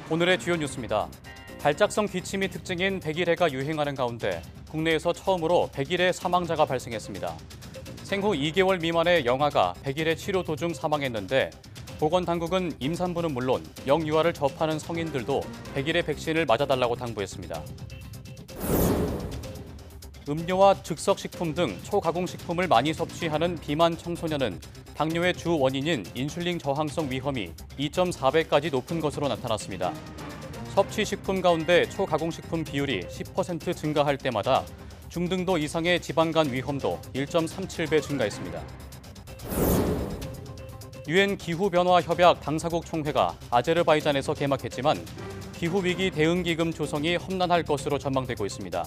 오늘의 주요 뉴스입니다. 발작성 기침이 특징인 백일해가 유행하는 가운데 국내에서 처음으로 백일해 사망자가 발생했습니다. 생후 2개월 미만의 영아가 백일해 치료 도중 사망했는데 보건당국은 임산부는 물론 영유아를 접하는 성인들도 백일해 백신을 맞아달라고 당부했습니다. 음료와 즉석식품 등 초가공식품을 많이 섭취하는 비만 청소년은 당뇨의 주 원인인 인슐린 저항성 위험이 2.4배까지 높은 것으로 나타났습니다. 섭취식품 가운데 초가공식품 비율이 10% 증가할 때마다 중등도 이상의 지방간 위험도 1.37배 증가했습니다. 유엔 기후변화협약 당사국 총회가 아제르바이잔에서 개막했지만 기후위기 대응기금 조성이 험난할 것으로 전망되고 있습니다.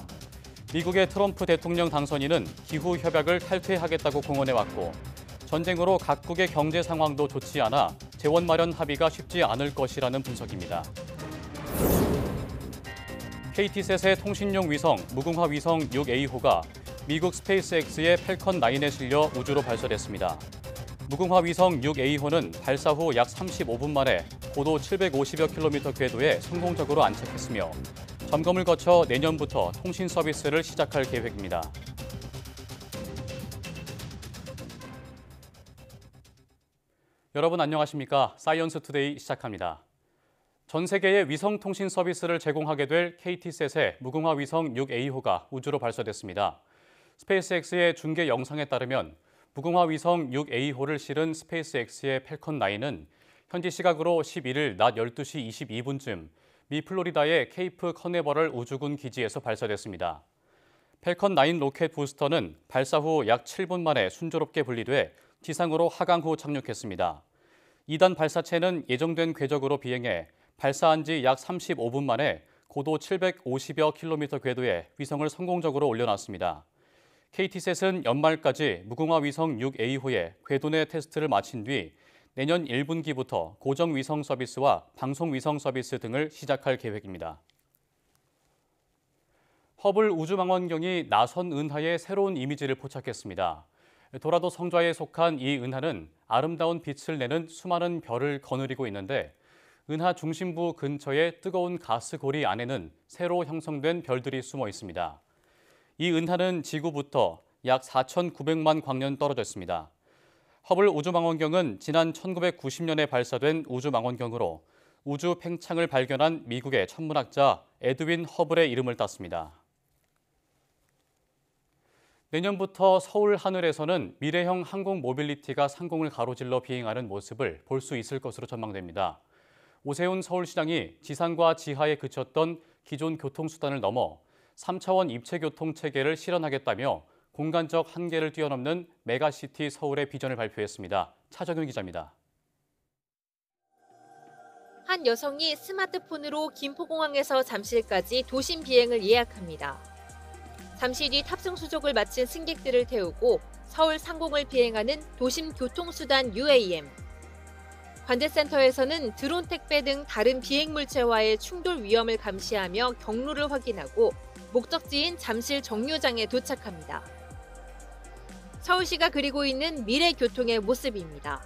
미국의 트럼프 대통령 당선인은 기후협약을 탈퇴하겠다고 공언해왔고 전쟁으로 각국의 경제 상황도 좋지 않아 재원 마련 합의가 쉽지 않을 것이라는 분석입니다. KT셋의 통신용 위성 무궁화 위성 6A호가 미국 스페이스X의 팰컨 9에 실려 우주로 발사됐습니다. 무궁화 위성 6A호는 발사 후 약 35분 만에 고도 750여 킬로미터 궤도에 성공적으로 안착했으며 점검을 거쳐 내년부터 통신 서비스를 시작할 계획입니다. 여러분 안녕하십니까? 사이언스 투데이 시작합니다. 전 세계의 위성 통신 서비스를 제공하게 될 KT셋의 무궁화 위성 6A호가 우주로 발사됐습니다. 스페이스X의 중계 영상에 따르면 무궁화 위성 6A호를 실은 스페이스X의 팰컨 9은 현지 시각으로 11일 낮 12시 22분쯤 미 플로리다의 케이프 커네버럴 우주군 기지에서 발사됐습니다. 팰컨 9 로켓 부스터는 발사 후 약 7분 만에 순조롭게 분리돼 지상으로 하강 후 착륙했습니다. 2단 발사체는 예정된 궤적으로 비행해 발사한 지 약 35분 만에 고도 750여 킬로미터 궤도에 위성을 성공적으로 올려놨습니다. KT셋은 연말까지 무궁화 위성 6A호의 궤도 내 테스트를 마친 뒤 내년 1분기부터 고정 위성 서비스와 방송 위성 서비스 등을 시작할 계획입니다. 허블 우주망원경이 나선 은하의 새로운 이미지를 포착했습니다. 도라도 성좌에 속한 이 은하는 아름다운 빛을 내는 수많은 별을 거느리고 있는데 은하 중심부 근처의 뜨거운 가스고리 안에는 새로 형성된 별들이 숨어 있습니다. 이 은하는 지구부터 약 4,900만 광년 떨어져 있습니다. 허블 우주망원경은 지난 1990년에 발사된 우주망원경으로 우주 팽창을 발견한 미국의 천문학자 에드윈 허블의 이름을 땄습니다. 내년부터 서울 하늘에서는 미래형 항공 모빌리티가 상공을 가로질러 비행하는 모습을 볼 수 있을 것으로 전망됩니다. 오세훈 서울시장이 지상과 지하에 그쳤던 기존 교통수단을 넘어 3차원 입체교통 체계를 실현하겠다며 공간적 한계를 뛰어넘는 메가시티 서울의 비전을 발표했습니다. 차정윤 기자입니다. 한 여성이 스마트폰으로 김포공항에서 잠실까지 도심 비행을 예약합니다. 잠시 뒤 탑승 수속을 마친 승객들을 태우고 서울 상공을 비행하는 도심 교통수단 UAM. 관제센터에서는 드론 택배 등 다른 비행 물체와의 충돌 위험을 감시하며 경로를 확인하고 목적지인 잠실 정류장에 도착합니다. 서울시가 그리고 있는 미래 교통의 모습입니다.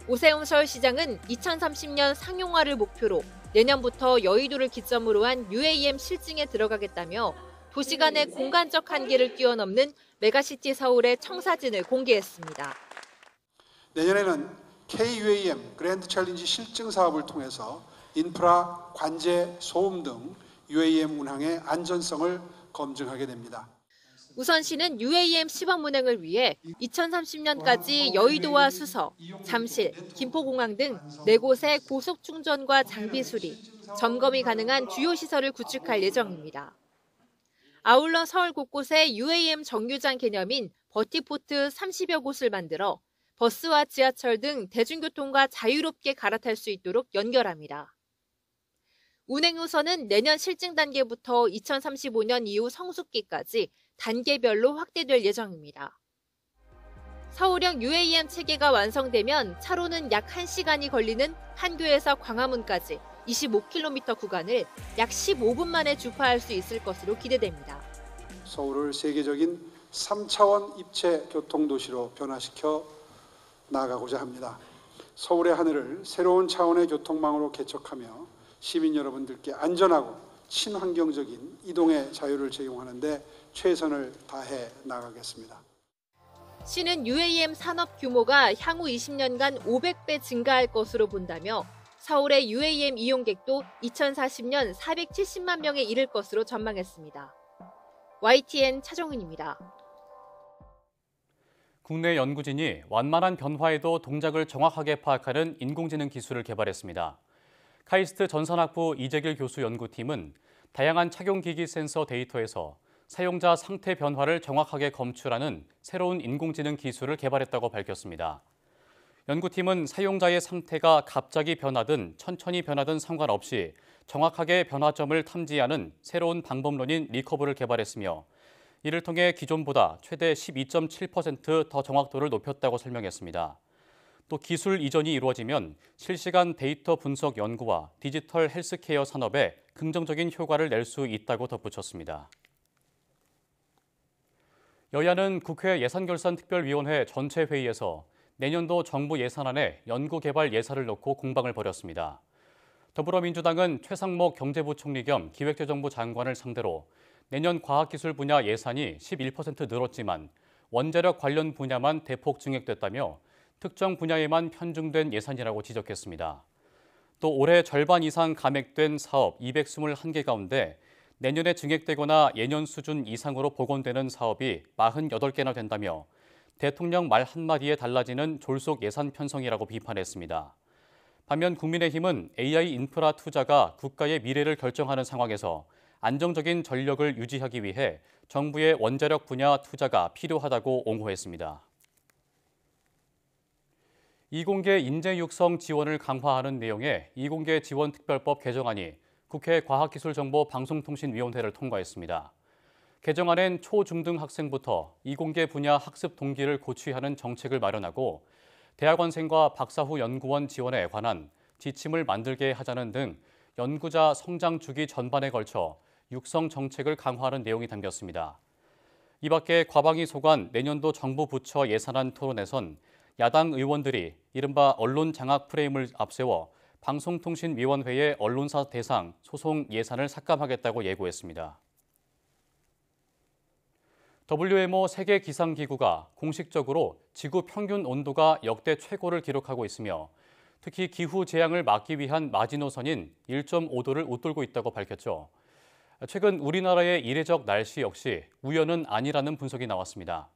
오세훈 서울시장은 2030년 상용화를 목표로 내년부터 여의도를 기점으로 한 UAM 실증에 들어가겠다며 도시 간의 공간적 한계를 뛰어넘는 메가시티 서울의 청사진을 공개했습니다. 내년에는 KUAM 그랜드 챌린지 실증 사업을 통해서 인프라, 관제, 소음 등 UAM 운항의 안전성을 검증하게 됩니다. 우선시는 UAM 시범 운행을 위해 2030년까지 여의도와 수서, 잠실, 김포공항 등 4곳의 고속 충전과 장비 수리, 점검이 가능한 주요 시설을 구축할 예정입니다. 아울러 서울 곳곳에 UAM 정류장 개념인 버티포트 30여 곳을 만들어 버스와 지하철 등 대중교통과 자유롭게 갈아탈 수 있도록 연결합니다. 운행 노선은 내년 실증 단계부터 2035년 이후 성숙기까지 단계별로 확대될 예정입니다. 서울형 UAM 체계가 완성되면 차로는 약 1시간이 걸리는 판교에서 광화문까지 25km 구간을 약 15분 만에 주파할 수 있을 것으로 기대됩니다. 서울을 세계적인 3차원 입체 교통도시로 변화시켜 나아가고자 합니다. 서울의 하늘을 새로운 차원의 교통망으로 개척하며 시민 여러분들께 안전하고 친환경적인 이동의 자유를 제공하는 데 최선을 다해 나가겠습니다. 시는 UAM 산업 규모가 향후 20년간 500배 증가할 것으로 본다며 서울의 UAM 이용객도 2040년 470만 명에 이를 것으로 전망했습니다. YTN 차정은입니다. 국내 연구진이 완만한 변화에도 동작을 정확하게 파악하는 인공지능 기술을 개발했습니다. 카이스트 전산학부 이재길 교수 연구팀은 다양한 착용기기 센서 데이터에서 사용자 상태 변화를 정확하게 검출하는 새로운 인공지능 기술을 개발했다고 밝혔습니다. 연구팀은 사용자의 상태가 갑자기 변하든 천천히 변하든 상관없이 정확하게 변화점을 탐지하는 새로운 방법론인 리커버를 개발했으며 이를 통해 기존보다 최대 12.7% 더 정확도를 높였다고 설명했습니다. 또 기술 이전이 이루어지면 실시간 데이터 분석 연구와 디지털 헬스케어 산업에 긍정적인 효과를 낼 수 있다고 덧붙였습니다. 여야는 국회 예산결산특별위원회 전체 회의에서 내년도 정부 예산안에 연구개발 예산을 넣고 공방을 벌였습니다. 더불어민주당은 최상목 경제부총리 겸 기획재정부 장관을 상대로 내년 과학기술 분야 예산이 11% 늘었지만 원자력 관련 분야만 대폭 증액됐다며 특정 분야에만 편중된 예산이라고 지적했습니다. 또 올해 절반 이상 감액된 사업 221개 가운데 내년에 증액되거나 예년 수준 이상으로 복원되는 사업이 48개나 된다며 대통령 말 한마디에 달라지는 졸속 예산 편성이라고 비판했습니다. 반면 국민의힘은 AI 인프라 투자가 국가의 미래를 결정하는 상황에서 안정적인 전력을 유지하기 위해 정부의 원자력 분야 투자가 필요하다고 옹호했습니다. 이공계 인재 육성 지원을 강화하는 내용의 이공계 지원 특별법 개정안이 국회 과학기술정보방송통신위원회를 통과했습니다. 개정안엔 초중등 학생부터 이공계 분야 학습 동기를 고취하는 정책을 마련하고 대학원생과 박사 후 연구원 지원에 관한 지침을 만들게 하자는 등 연구자 성장 주기 전반에 걸쳐 육성 정책을 강화하는 내용이 담겼습니다. 이 밖에 과방위 소관 내년도 정부 부처 예산안 토론에선 야당 의원들이 이른바 언론 장악 프레임을 앞세워 방송통신위원회의 언론사 대상 소송 예산을 삭감하겠다고 예고했습니다. WMO 세계기상기구가 공식적으로 지구 평균 온도가 역대 최고를 기록하고 있으며 특히 기후 재앙을 막기 위한 마지노선인 1.5도를 웃돌고 있다고 밝혔죠. 최근 우리나라의 이례적 날씨 역시 우연은 아니라는 분석이 나왔습니다.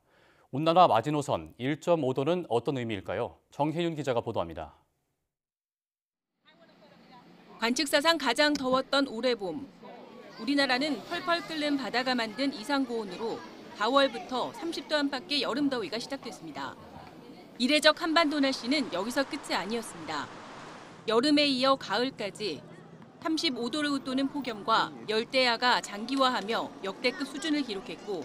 온난화 마지노선 1.5도는 어떤 의미일까요? 정혜윤 기자가 보도합니다. 관측사상 가장 더웠던 올해 봄. 우리나라는 펄펄 끓는 바다가 만든 이상고온으로 4월부터 30도 안팎의 여름 더위가 시작됐습니다. 이례적 한반도 날씨는 여기서 끝이 아니었습니다. 여름에 이어 가을까지 35도를 웃도는 폭염과 열대야가 장기화하며 역대급 수준을 기록했고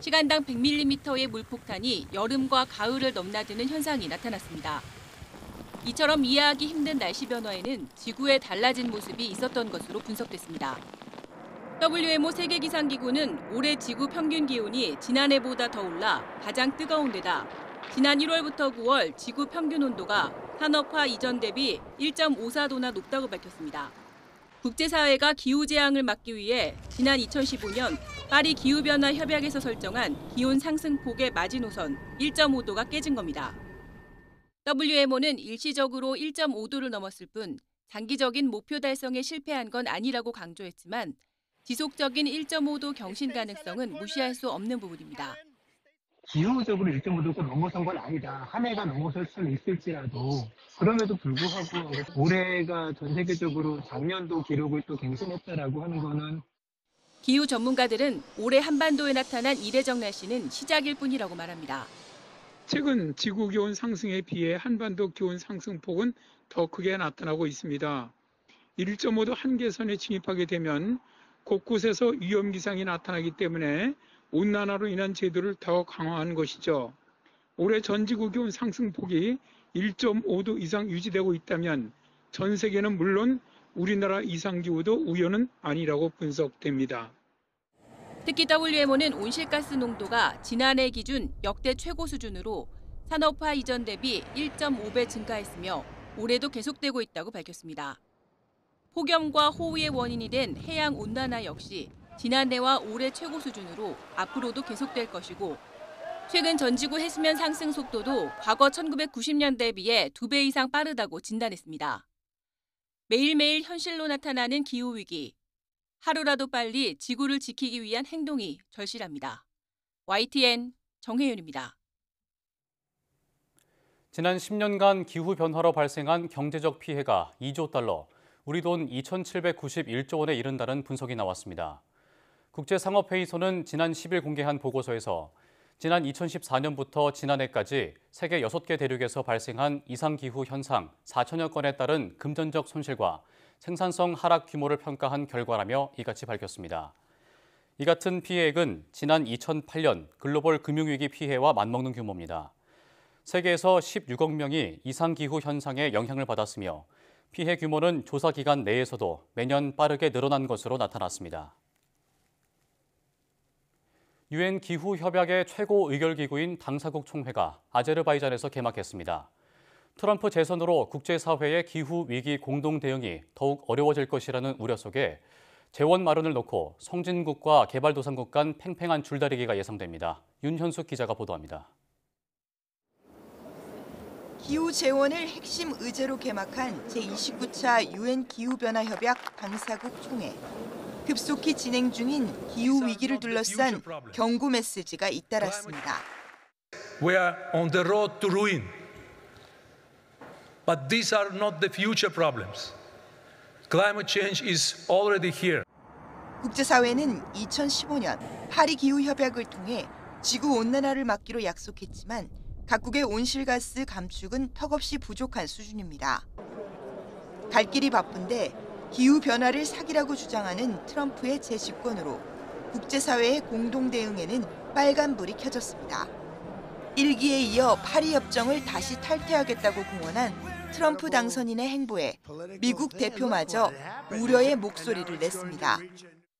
시간당 100mm의 물폭탄이 여름과 가을을 넘나드는 현상이 나타났습니다. 이처럼 이해하기 힘든 날씨 변화에는 지구의 달라진 모습이 있었던 것으로 분석됐습니다. WMO 세계기상기구는 올해 지구 평균 기온이 지난해보다 더 올라 가장 뜨거운 데다 지난 1월부터 9월 지구 평균 온도가 산업화 이전 대비 1.54도나 높다고 밝혔습니다. 국제사회가 기후재앙을 막기 위해 지난 2015년 파리 기후변화 협약에서 설정한 기온 상승폭의 마지노선 1.5도가 깨진 겁니다. WMO는 일시적으로 1.5도를 넘었을 뿐 장기적인 목표 달성에 실패한 건 아니라고 강조했지만 지속적인 1.5도 경신 가능성은 무시할 수 없는 부분입니다. 기후적으로 1.5도가 넘어선 건 아니다. 한 해가 넘어설 수는 있을지라도 그럼에도 불구하고 올해가 전 세계적으로 작년도 기록을 또 갱신했다라고 하는 거는 기후 전문가들은 올해 한반도에 나타난 이례적 날씨는 시작일 뿐이라고 말합니다. 최근 지구 기온 상승에 비해 한반도 기온 상승폭은 더 크게 나타나고 있습니다. 1.5도 한계선에 진입하게 되면 곳곳에서 위험 기상이 나타나기 때문에 온난화로 인한 제도를 더 강화하는 것이죠. 올해 전 지구 기온 상승폭이 1.5도 이상 유지되고 있다면 전 세계는 물론 우리나라 이상기후도 우연은 아니라고 분석됩니다. 특히 WMO는 온실가스 농도가 지난해 기준 역대 최고 수준으로 산업화 이전 대비 1.5배 증가했으며 올해도 계속되고 있다고 밝혔습니다. 폭염과 호우의 원인이 된 해양 온난화 역시 지난해와 올해 최고 수준으로 앞으로도 계속될 것이고 최근 전지구 해수면 상승 속도도 과거 1990년대에 비해 2배 이상 빠르다고 진단했습니다. 매일매일 현실로 나타나는 기후위기. 하루라도 빨리 지구를 지키기 위한 행동이 절실합니다. YTN 정혜윤입니다. 지난 10년간 기후변화로 발생한 경제적 피해가 2조 달러, 우리 돈 2,791조 원에 이른다는 분석이 나왔습니다. 국제상업회의소는 지난 10일 공개한 보고서에서 지난 2014년부터 지난해까지 세계 6개 대륙에서 발생한 이상기후 현상 4천여 건에 따른 금전적 손실과 생산성 하락 규모를 평가한 결과라며 이같이 밝혔습니다. 이 같은 피해액은 지난 2008년 글로벌 금융위기 피해와 맞먹는 규모입니다. 세계에서 16억 명이 이상기후 현상에 영향을 받았으며 피해 규모는 조사 기간 내에서도 매년 빠르게 늘어난 것으로 나타났습니다. 유엔 기후협약의 최고 의결기구인 당사국 총회가 아제르바이잔에서 개막했습니다. 트럼프 재선으로 국제사회의 기후위기 공동대응이 더욱 어려워질 것이라는 우려 속에 재원 마련을 놓고 선진국과 개발도상국 간 팽팽한 줄다리기가 예상됩니다. 윤현숙 기자가 보도합니다. 기후 재원을 핵심 의제로 개막한 제29차 유엔 기후변화협약 당사국 총회. 급속히 진행 중인 기후 위기를 둘러싼 경고 메시지가 잇따랐습니다. We are on the road to ruin. But these are not the future problems. Climate change is already here. 국제사회는 2015년 파리 기후협약을 통해 지구 온난화를 막기로 약속했지만 각국의 온실가스 감축은 턱없이 부족한 수준입니다. 갈 길이 바쁜데 기후변화를 사기라고 주장하는 트럼프의 재집권으로 국제사회의 공동대응에는 빨간불이 켜졌습니다. 1기에 이어 파리협정을 다시 탈퇴하겠다고 공언한 트럼프 당선인의 행보에 미국 대표마저 우려의 목소리를 냈습니다.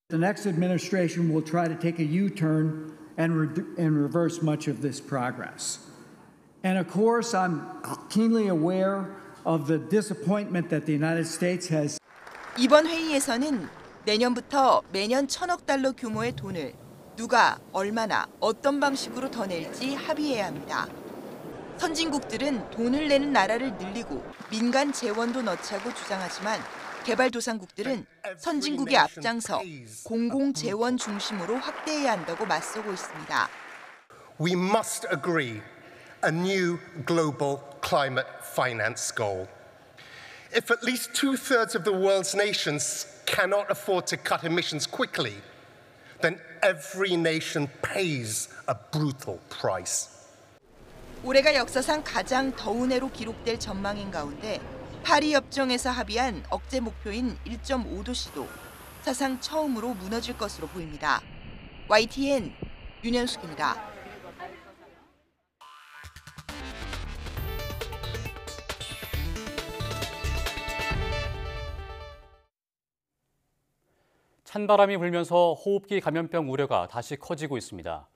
The next administration will try to take a U-turn and reverse much of this progress. And of course, I'm keenly aware of the disappointment that the United States has. 이번 회의에서는 내년부터 매년 1,000억 달러 규모의 돈을 누가 얼마나 어떤 방식으로 더 낼지 합의해야 합니다. 선진국들은 돈을 내는 나라를 늘리고 민간 재원도 넣자고 주장하지만 개발도상국들은 선진국의 앞장서 공공 재원 중심으로 확대해야 한다고 맞서고 있습니다. We must agree a new global climate finance goal. If at least 2/3 of the world's nations cannot afford to cut emissions quickly, then every nation pays a brutal price. 올해가 역사상 가장 더운 해로 기록될 전망인 가운데 파리 협정에서 합의한 억제 목표인 1.5도씨도 사상 처음으로 무너질 것으로 보입니다. YTN 윤현숙입니다. 찬바람이 불면서 호흡기 감염병 우려가 다시 커지고 있습니다.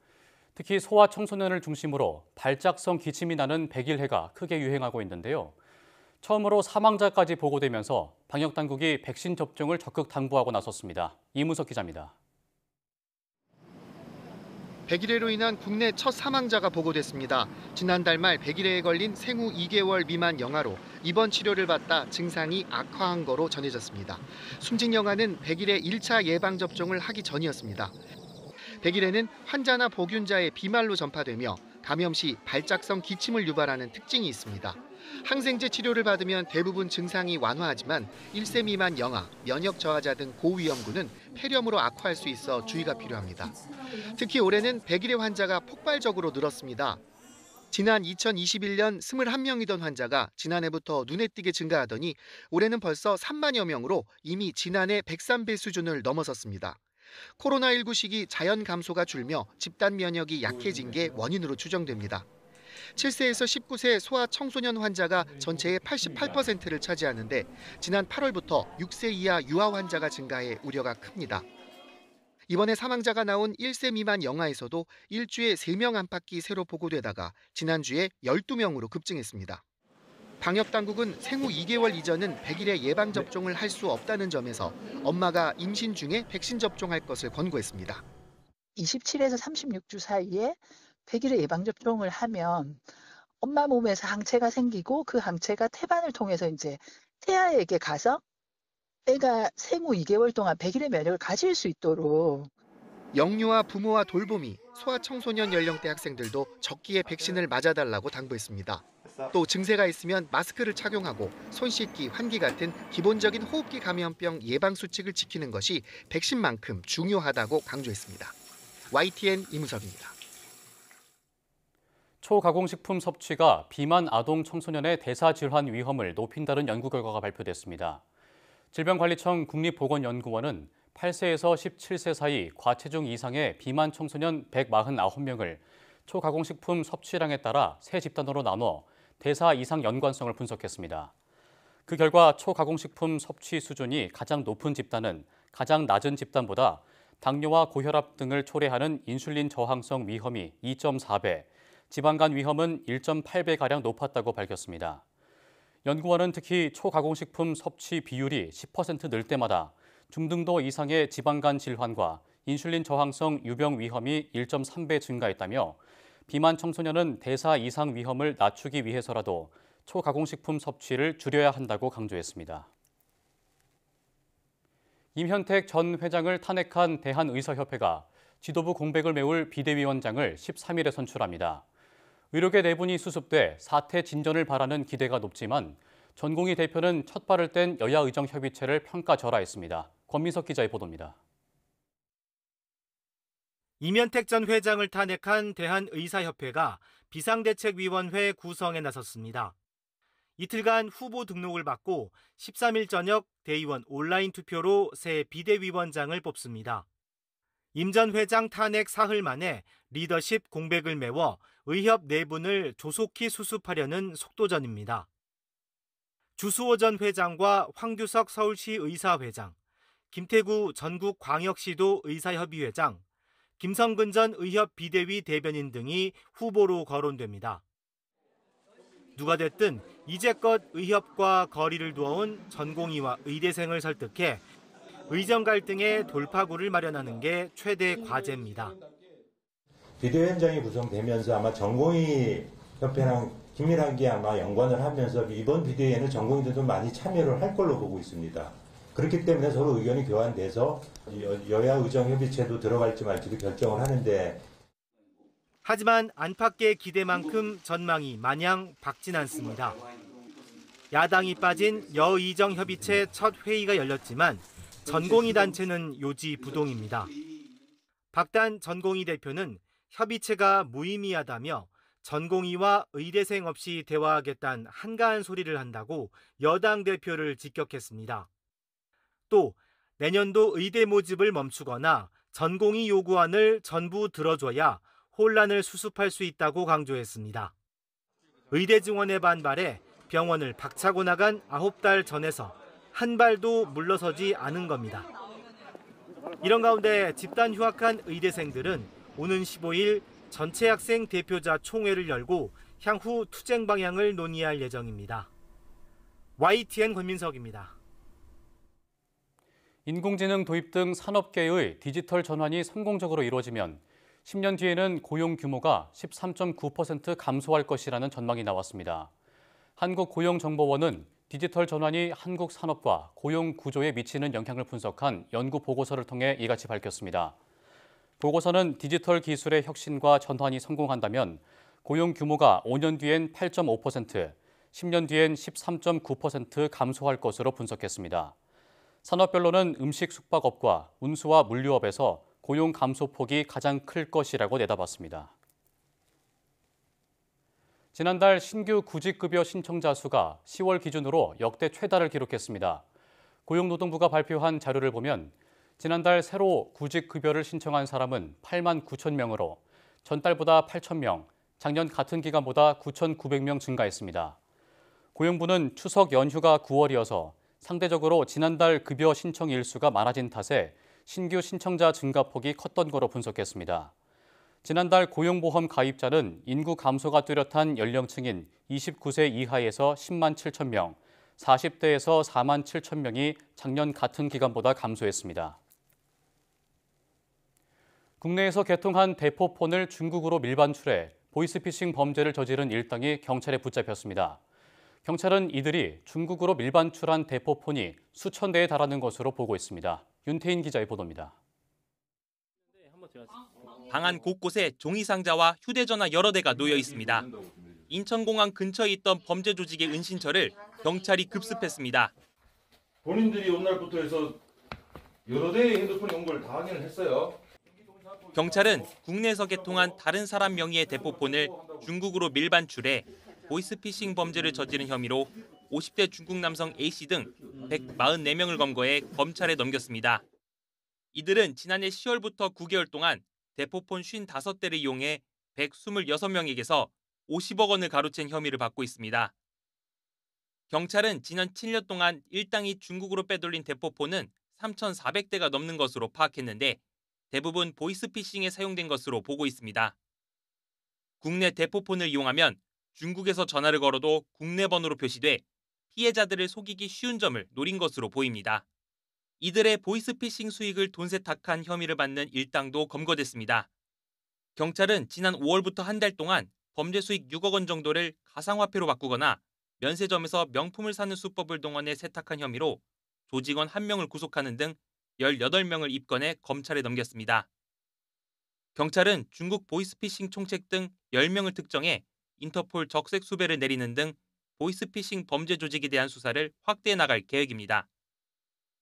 특히 소아 청소년을 중심으로 발작성 기침이 나는 백일해가 크게 유행하고 있는데요. 처음으로 사망자까지 보고되면서 방역당국이 백신 접종을 적극 당부하고 나섰습니다. 이문석 기자입니다. 백일해로 인한 국내 첫 사망자가 보고됐습니다. 지난달 말 백일해에 걸린 생후 2개월 미만 영아로 입원 치료를 받다 증상이 악화한 거로 전해졌습니다. 숨진 영아는 백일해 1차 예방접종을 하기 전이었습니다. 백일해는 환자나 보균자의 비말로 전파되며 감염 시 발작성 기침을 유발하는 특징이 있습니다. 항생제 치료를 받으면 대부분 증상이 완화하지만 1세 미만 영아, 면역 저하자 등 고위험군은 폐렴으로 악화할 수 있어 주의가 필요합니다. 특히 올해는 백일해 환자가 폭발적으로 늘었습니다. 지난 2021년 21명이던 환자가 지난해부터 눈에 띄게 증가하더니 올해는 벌써 3만여 명으로 이미 지난해 103배 수준을 넘어섰습니다. 코로나19 시기 자연 감소가 줄며 집단 면역이 약해진 게 원인으로 추정됩니다. 7세에서 19세 소아 청소년 환자가 전체의 88%를 차지하는데 지난 8월부터 6세 이하 유아 환자가 증가해 우려가 큽니다. 이번에 사망자가 나온 1세 미만 영아에서도 일주에 3명 안팎이 새로 보고되다가 지난주에 12명으로 급증했습니다. 방역당국은 생후 2개월 이전은 100일에 예방접종을 할 수 없다는 점에서 엄마가 임신 중에 백신 접종할 것을 권고했습니다. 27에서 36주 사이에 100일의 예방접종을 하면 엄마 몸에서 항체가 생기고 그 항체가 태반을 통해서 이제 태아에게 가서 애가 생후 2개월 동안 100일의 면역을 가질 수 있도록. 영유아 부모와 돌봄이 소아청소년 연령대 학생들도 적기에 백신을 맞아달라고 당부했습니다. 또 증세가 있으면 마스크를 착용하고 손 씻기, 환기 같은 기본적인 호흡기 감염병 예방 수칙을 지키는 것이 백신만큼 중요하다고 강조했습니다. YTN 이무섭입니다. 초가공식품 섭취가 비만 아동 청소년의 대사질환 위험을 높인다는 연구 결과가 발표됐습니다. 질병관리청 국립보건연구원은 8세에서 17세 사이 과체중 이상의 비만 청소년 149명을 초가공식품 섭취량에 따라 세 집단으로 나눠 대사 이상 연관성을 분석했습니다. 그 결과 초가공식품 섭취 수준이 가장 높은 집단은 가장 낮은 집단보다 당뇨와 고혈압 등을 초래하는 인슐린 저항성 위험이 2.4배, 지방간 위험은 1.8배가량 높았다고 밝혔습니다. 연구원은 특히 초가공식품 섭취 비율이 10% 늘 때마다 중등도 이상의 지방간 질환과 인슐린 저항성 유병 위험이 1.3배 증가했다며 비만 청소년은 대사 이상 위험을 낮추기 위해서라도 초가공식품 섭취를 줄여야 한다고 강조했습니다. 임현택 전 회장을 탄핵한 대한의사협회가 지도부 공백을 메울 비대위원장을 13일에 선출합니다. 의료계 내분이 수습돼 사태 진전을 바라는 기대가 높지만 전공희 대표는 첫 발을 뗀 여야의정협의체를 평가절하했습니다. 권민석 기자의 보도입니다. 임현택 전 회장을 탄핵한 대한의사협회가 비상대책위원회 구성에 나섰습니다. 이틀간 후보 등록을 받고 13일 저녁 대의원 온라인 투표로 새 비대위원장을 뽑습니다. 임 전 회장 탄핵 사흘 만에 리더십 공백을 메워 의협 내분을 조속히 수습하려는 속도전입니다. 주수호 전 회장과 황규석 서울시 의사회장, 김태구 전국광역시도 의사협의회장, 김성근 전 의협 비대위 대변인 등이 후보로 거론됩니다. 누가 됐든 이제껏 의협과 거리를 두어온 전공의와 의대생을 설득해 의정 갈등의 돌파구를 마련하는 게 최대 과제입니다. 비대위원장이 구성되면서 아마 전공의 협회랑 긴밀하게 아마 연관을 하면서 이번 비대위에는 전공의들도 많이 참여를 할 걸로 보고 있습니다. 그렇기 때문에 서로 의견이 교환돼서 여야 의정협의체도 들어갈지 말지도 결정을 하는데 하지만 안팎의 기대만큼 전망이 마냥 밝진 않습니다. 야당이 빠진 여의정협의체 첫 회의가 열렸지만 전공의 단체는 요지부동입니다. 박단 전공의 대표는 협의체가 무의미하다며 전공의와 의대생 없이 대화하겠다는 한가한 소리를 한다고 여당 대표를 직격했습니다. 또 내년도 의대 모집을 멈추거나 전공의 요구안을 전부 들어줘야 혼란을 수습할 수 있다고 강조했습니다. 의대 증원에 반발해 병원을 박차고 나간 9달 전에서 한 발도 물러서지 않은 겁니다. 이런 가운데 집단 휴학한 의대생들은 오는 15일 전체 학생 대표자 총회를 열고 향후 투쟁 방향을 논의할 예정입니다. YTN 권민석입니다. 인공지능 도입 등 산업계의 디지털 전환이 성공적으로 이루어지면 10년 뒤에는 고용 규모가 13.9% 감소할 것이라는 전망이 나왔습니다. 한국고용정보원은 디지털 전환이 한국 산업과 고용 구조에 미치는 영향을 분석한 연구 보고서를 통해 이같이 밝혔습니다. 보고서는 디지털 기술의 혁신과 전환이 성공한다면 고용 규모가 5년 뒤엔 8.5%, 10년 뒤엔 13.9% 감소할 것으로 분석했습니다. 산업별로는 음식 숙박업과 운수와 물류업에서 고용 감소폭이 가장 클 것이라고 내다봤습니다. 지난달 신규 구직급여 신청자 수가 10월 기준으로 역대 최다를 기록했습니다. 고용노동부가 발표한 자료를 보면 지난달 새로 구직급여를 신청한 사람은 8만 9천 명으로 전달보다 8천 명, 작년 같은 기간보다 9,900명 증가했습니다. 고용부는 추석 연휴가 9월이어서 상대적으로 지난달 급여 신청 일수가 많아진 탓에 신규 신청자 증가폭이 컸던 거로 분석했습니다. 지난달 고용보험 가입자는 인구 감소가 뚜렷한 연령층인 29세 이하에서 10만 7천 명, 40대에서 4만 7천 명이 작년 같은 기간보다 감소했습니다. 국내에서 개통한 대포폰을 중국으로 밀반출해 보이스피싱 범죄를 저지른 일당이 경찰에 붙잡혔습니다. 경찰은 이들이 중국으로 밀반출한 대포폰이 수천 대에 달하는 것으로 보고 있습니다. 윤태인 기자의 보도입니다. 방 안 곳곳에 종이 상자와 휴대전화 여러 대가 놓여 있습니다. 인천공항 근처에 있던 범죄 조직의 은신처를 경찰이 급습했습니다. 본인들이 온 날부터 해서 여러 대의 핸드폰이 온 걸 다 확인을 했어요. 경찰은 국내에서 개통한 다른 사람 명의의 대포폰을 중국으로 밀반출해 보이스피싱 범죄를 저지른 혐의로 50대 중국 남성 A씨 등 144명을 검거해 검찰에 넘겼습니다. 이들은 지난해 10월부터 9개월 동안 대포폰 55대를 이용해 126명에게서 50억 원을 가로챈 혐의를 받고 있습니다. 경찰은 지난 7년 동안 일당이 중국으로 빼돌린 대포폰은 3,400대가 넘는 것으로 파악했는데 대부분 보이스피싱에 사용된 것으로 보고 있습니다. 국내 대포폰을 이용하면 중국에서 전화를 걸어도 국내 번호로 표시돼 피해자들을 속이기 쉬운 점을 노린 것으로 보입니다. 이들의 보이스피싱 수익을 돈 세탁한 혐의를 받는 일당도 검거됐습니다. 경찰은 지난 5월부터 한 달 동안 범죄 수익 6억 원 정도를 가상화폐로 바꾸거나 면세점에서 명품을 사는 수법을 동원해 세탁한 혐의로 조직원 1명을 구속하는 등 18명을 입건해 검찰에 넘겼습니다. 경찰은 중국 보이스피싱 총책 등 10명을 특정해 인터폴 적색 수배를 내리는 등 보이스피싱 범죄 조직에 대한 수사를 확대해 나갈 계획입니다.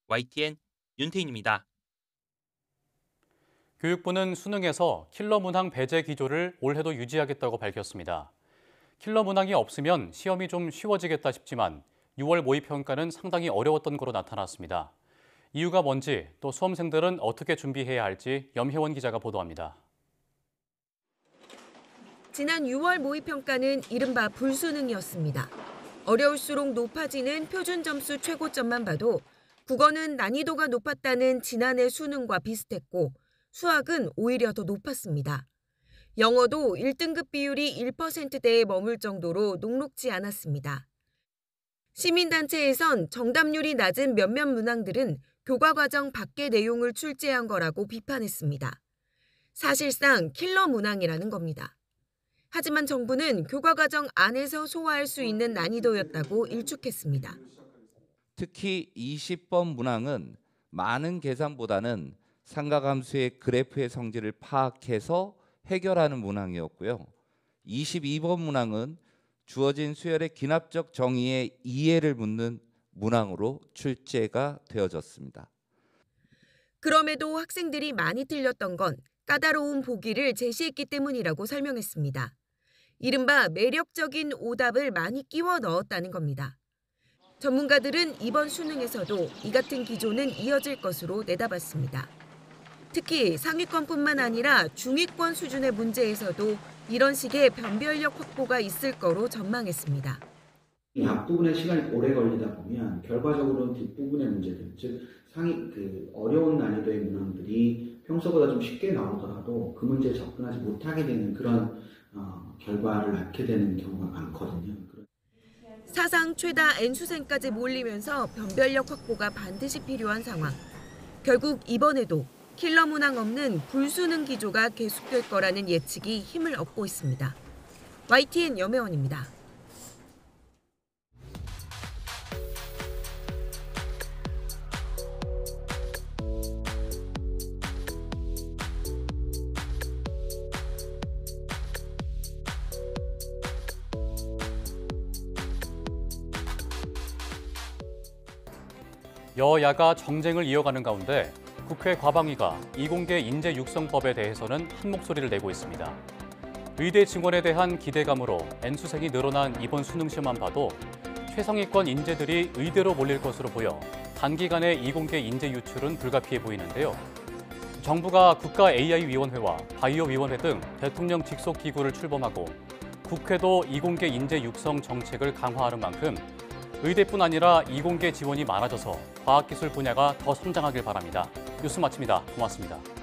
YTN 윤태인입니다. 교육부는 수능에서 킬러 문항 배제 기조를 올해도 유지하겠다고 밝혔습니다. 킬러 문항이 없으면 시험이 좀 쉬워지겠다 싶지만 6월 모의평가는 상당히 어려웠던 거로 나타났습니다. 이유가 뭔지 또 수험생들은 어떻게 준비해야 할지 염혜원 기자가 보도합니다. 지난 6월 모의평가는 이른바 불수능이었습니다. 어려울수록 높아지는 표준 점수 최고점만 봐도 국어는 난이도가 높았다는 지난해 수능과 비슷했고 수학은 오히려 더 높았습니다. 영어도 1등급 비율이 1%대에 머물 정도로 녹록지 않았습니다. 시민단체에선 정답률이 낮은 몇몇 문항들은 교과과정 밖의 내용을 출제한 거라고 비판했습니다. 사실상 킬러 문항이라는 겁니다. 하지만 정부는 교과과정 안에서 소화할 수 있는 난이도였다고 일축했습니다. 특히 20번 문항은 많은 계산보다는 삼각함수의 그래프의 성질을 파악해서 해결하는 문항이었고요. 22번 문항은 주어진 수열의 기납적 정의의 이해를 묻는 문항으로 출제가 되어졌습니다. 그럼에도 학생들이 많이 틀렸던 건 까다로운 보기를 제시했기 때문이라고 설명했습니다. 이른바 매력적인 오답을 많이 끼워 넣었다는 겁니다. 전문가들은 이번 수능에서도 이 같은 기조는 이어질 것으로 내다봤습니다. 특히 상위권뿐만 아니라 중위권 수준의 문제에서도 이런 식의 변별력 확보가 있을 거로 전망했습니다. 앞부분에 시간이 오래 걸리다 보면 결과적으로 뒷부분의 문제들, 즉 어려운 난이도의 문항들이 평소보다 좀 쉽게 나오더라도 그 문제에 접근하지 못하게 되는 그런 결과를 낳게 되는 경우가 많거든요. 사상 최다 N수생까지 몰리면서 변별력 확보가 반드시 필요한 상황. 결국 이번에도 킬러 문항 없는 불수능 기조가 계속될 거라는 예측이 힘을 얻고 있습니다. YTN 염혜원입니다. 여야가 정쟁을 이어가는 가운데 국회 과방위가 이공계 인재 육성법에 대해서는 한 목소리를 내고 있습니다. 의대 증원에 대한 기대감으로 N수생이 늘어난 이번 수능 시험만 봐도 최상위권 인재들이 의대로 몰릴 것으로 보여 단기간에 이공계 인재 유출은 불가피해 보이는데요. 정부가 국가 AI위원회와 바이오위원회 등 대통령 직속 기구를 출범하고 국회도 이공계 인재 육성 정책을 강화하는 만큼 의대뿐 아니라 이공계 지원이 많아져서 과학기술 분야가 더 성장하길 바랍니다. 뉴스 마칩니다. 고맙습니다.